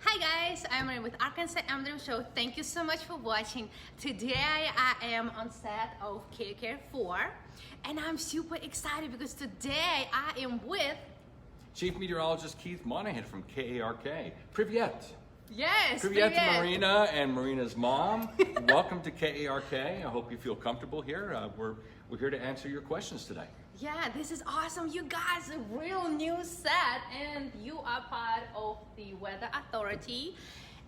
Hi guys, I'm Maureen with Arkansas Amdrim Show. Thank you so much for watching. Today I am on set of KARK 4 and I'm super excited because today I am with Chief Meteorologist Keith Monahan from KARK. Privyet. Yes, Privyet to Marina and Marina's mom. Welcome to KARK. I hope you feel comfortable here. We're here to answer your questions today. Yeah, this is awesome. You guys, a real new set and you are part of the Weather Authority.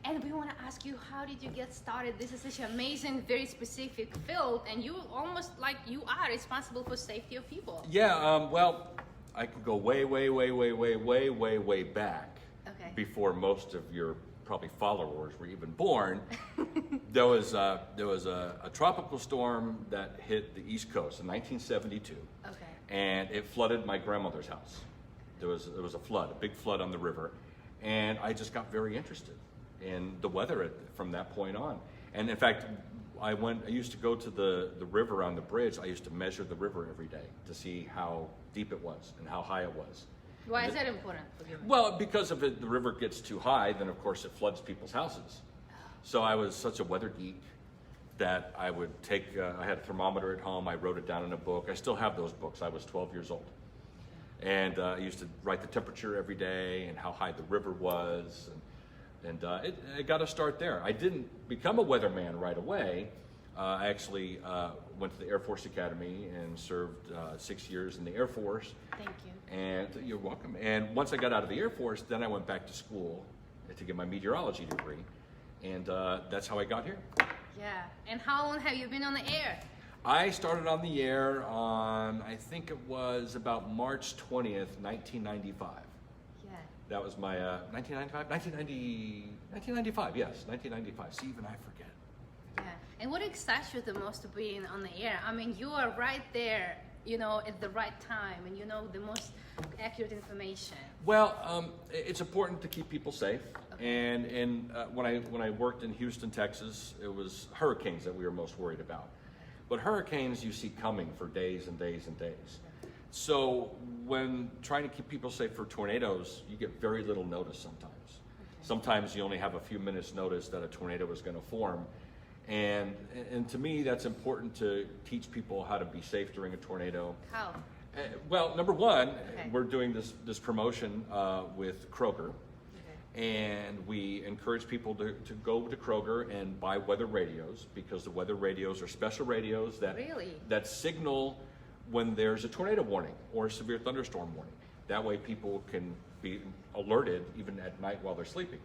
And we want to ask you, how did you get started? This is such an amazing, very specific field and you almost like you are responsible for safety of people. Yeah, well, I could go way back before most of your probably followers were even born. There was a tropical storm that hit the East Coast in 1972. Okay. And it flooded my grandmother's house. There was a flood, a big flood on the river, and I just got very interested in the weather from that point on. And in fact, I used to go to the river on the bridge. I used to measure the river every day to see how deep it was and how high it was. Why is that important? Well, because if the river gets too high, then of course it floods people's houses. So I was such a weather geek that I would take, I had a thermometer at home, I wrote it down in a book. I still have those books. I was 12 years old. And I used to write the temperature every day and how high the river was. And it got to start there. I didn't become a weatherman right away. I actually went to the Air Force Academy and served 6 years in the Air Force. Thank you. And you're welcome. And once I got out of the Air Force, then I went back to school to get my meteorology degree. And that's how I got here. Yeah. And how long have you been on the air? I started on the air on, I think it was about March 20th, 1995. Yeah. That was my 1995, yes, 1995. See, even I forget. Yeah. And what excites you the most being on the air? I mean, you are right there, you know, at the right time, and you know the most accurate information. Well, it's important to keep people safe. Okay. And when I worked in Houston, Texas, it was hurricanes that we were most worried about. But hurricanes you see coming for days and days and days. So when trying to keep people safe for tornadoes, you get very little notice sometimes. Okay. Sometimes you only have a few minutes notice that a tornado is going to form. And to me, that's important to teach people how to be safe during a tornado. How? Well, number one, we're doing this promotion with Kroger. And we encourage people to go to Kroger and buy weather radios, because the weather radios are special radios that signal when there's a tornado warning or a severe thunderstorm warning. That way people can be alerted even at night while they're sleeping.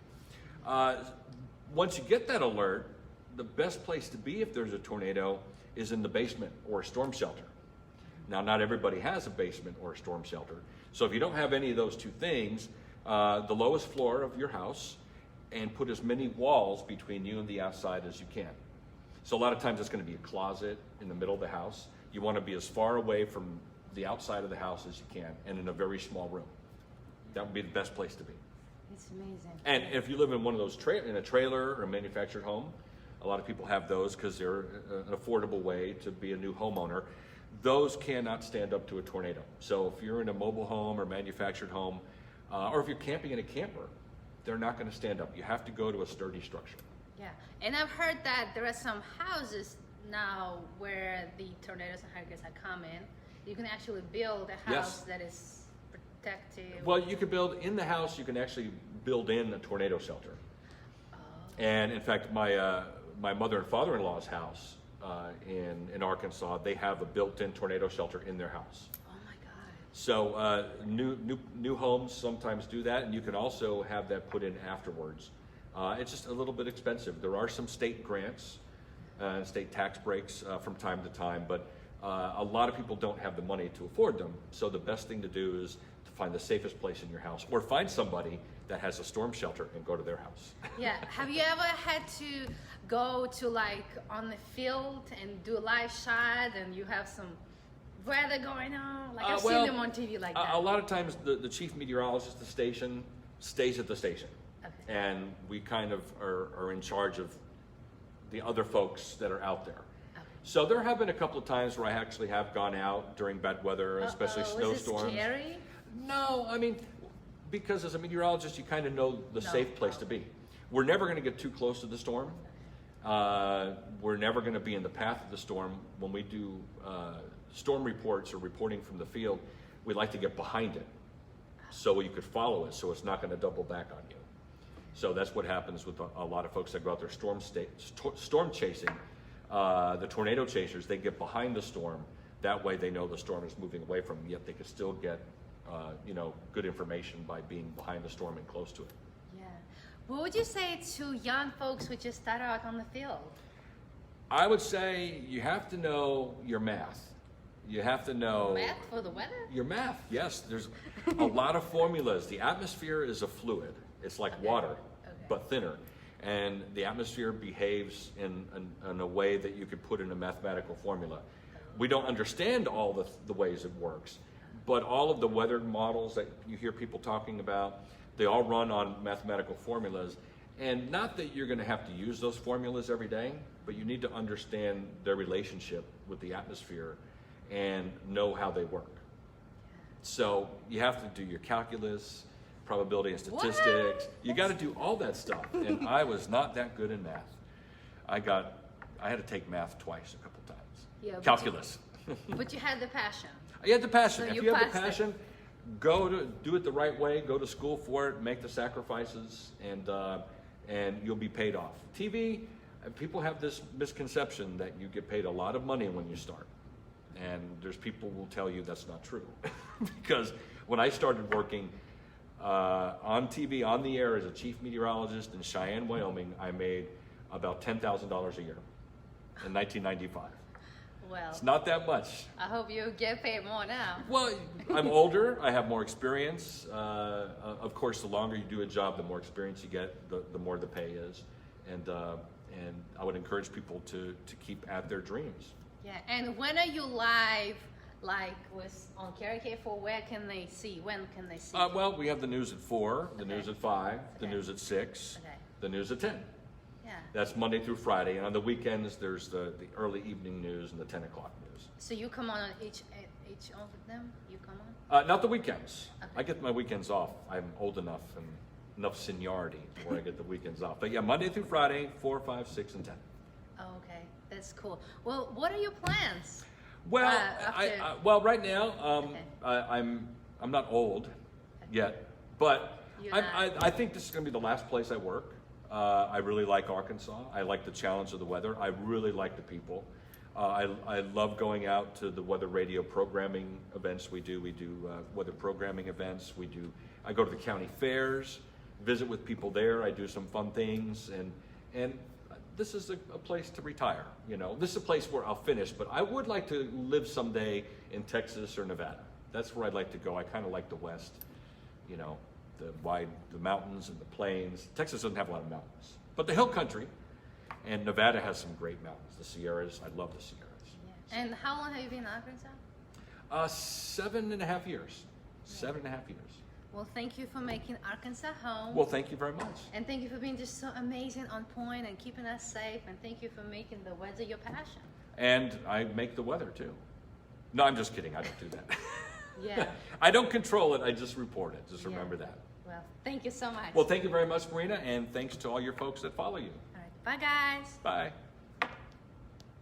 Once you get that alert, the best place to be if there's a tornado is in the basement or a storm shelter. Now, not everybody has a basement or a storm shelter. So if you don't have any of those two things, the lowest floor of your house, and put as many walls between you and the outside as you can. So a lot of times it's going to be a closet in the middle of the house. You want to be as far away from the outside of the house as you can, and in a very small room. That would be the best place to be. It's amazing. And if you live in one of those in a trailer or a manufactured home, a lot of people have those because they're an affordable way to be a new homeowner. Those cannot stand up to a tornado. So if you're in a mobile home or manufactured home, or if you're camping in a camper, they're not going to stand up. You have to go to a sturdy structure. Yeah, and I've heard that there are some houses now where the tornadoes and hurricanes are coming. You can actually build a house that is protective. Well, you can build in the house. You can actually build in a tornado shelter. Oh. And in fact, my mother and father-in-law's house in Arkansas, they have a built-in tornado shelter in their house. So new homes sometimes do that, and you can also have that put in afterwards. It's just a little bit expensive. There are some state grants, state tax breaks from time to time, but a lot of people don't have the money to afford them. So the best thing to do is to find the safest place in your house, or find somebody that has a storm shelter and go to their house. Yeah. Have you ever had to go to like on the field and do a live shot, and you have some weather going on? Like I've seen them on TV like that. A lot of times the chief meteorologist at the station stays at the station. Okay. And we kind of are in charge of the other folks that are out there. Okay. So there have been a couple of times where I actually have gone out during bad weather, especially snowstorms. Was it scary? No, I mean, Because as a meteorologist, you kind of know the safe place to be. We're never going to get too close to the storm. We're never going to be in the path of the storm. When we do storm reports or reporting from the field, we like to get behind it so you could follow it, so it's not going to double back on you. So that's what happens with a lot of folks that go out there storm chasing. The tornado chasers, they get behind the storm. That way they know the storm is moving away from them, yet they can still get good information by being behind the storm and close to it. Yeah. What would you say to young folks who just start out on the field? I would say you have to know your math. You have to know math for the weather? Your math, yes. There's a lot of formulas. The atmosphere is a fluid. It's like water, but thinner. And the atmosphere behaves in a way that you could put in a mathematical formula. We don't understand all the ways it works, but all of the weather models that you hear people talking about, they all run on mathematical formulas. And not that you're going to have to use those formulas every day, but you need to understand their relationship with the atmosphere and know how they work. So you have to do your calculus, probability and statistics. What? You got to do all that stuff. And I was not that good in math. I had to take math twice a couple times. Yeah, Calculus. But you had the passion. I had the passion. So if you have the passion, do it the right way. Go to school for it. Make the sacrifices, and you'll be paid off. TV, people have this misconception that you get paid a lot of money when you start. And there's people who will tell you that's not true. Because when I started working on TV, on the air as a chief meteorologist in Cheyenne, Wyoming, I made about $10,000 a year in 1995. Well, it's not that much. I hope you get paid more now. Well, I'm older. I have more experience. Of course, the longer you do a job, the more experience you get, the more the pay is. And I would encourage people to keep at their dreams. Yeah, and when are you live, like on KRK4? Where can they see? When can they see? Well, we have the news at 4, the news at 5, the news at 6, the news at 10. Yeah. That's Monday through Friday, and on the weekends there's the early evening news and the 10 o'clock news. So you come on each of them? You come on? Not the weekends. Okay. I get my weekends off. I'm old enough and enough seniority where I get the weekends off. But yeah, Monday through Friday, 4, 5, 6, and 10. Oh, okay, that's cool. Well, what are your plans? Well, well, right now I'm not old yet, but I think this is going to be the last place I work. I really like Arkansas. I like the challenge of the weather. I really like the people. I love going out to the weather radio programming events we do. We do weather programming events. I go to the county fairs, visit with people there. I do some fun things, and this is a place to retire. This is a place where I'll finish, but I would like to live someday in Texas or Nevada. That's where I'd like to go. I kind of like the West, the mountains and the plains. Texas doesn't have a lot of mountains, but the hill country, and Nevada has some great mountains. The Sierras, I love the Sierras. Yeah. And how long have you been in Arkansas? 7.5 years. 7.5 years. Well, thank you for making Arkansas home. Well, thank you very much. And thank you for being just so amazing, on point, and keeping us safe. And thank you for making the weather your passion. And I make the weather too. No, I'm just kidding. I don't do that. Yeah. I don't control it. I just report it. Just remember that. Well, thank you so much. Well, thank you very much, Marina, and thanks to all your folks that follow you. All right. Bye, guys. Bye.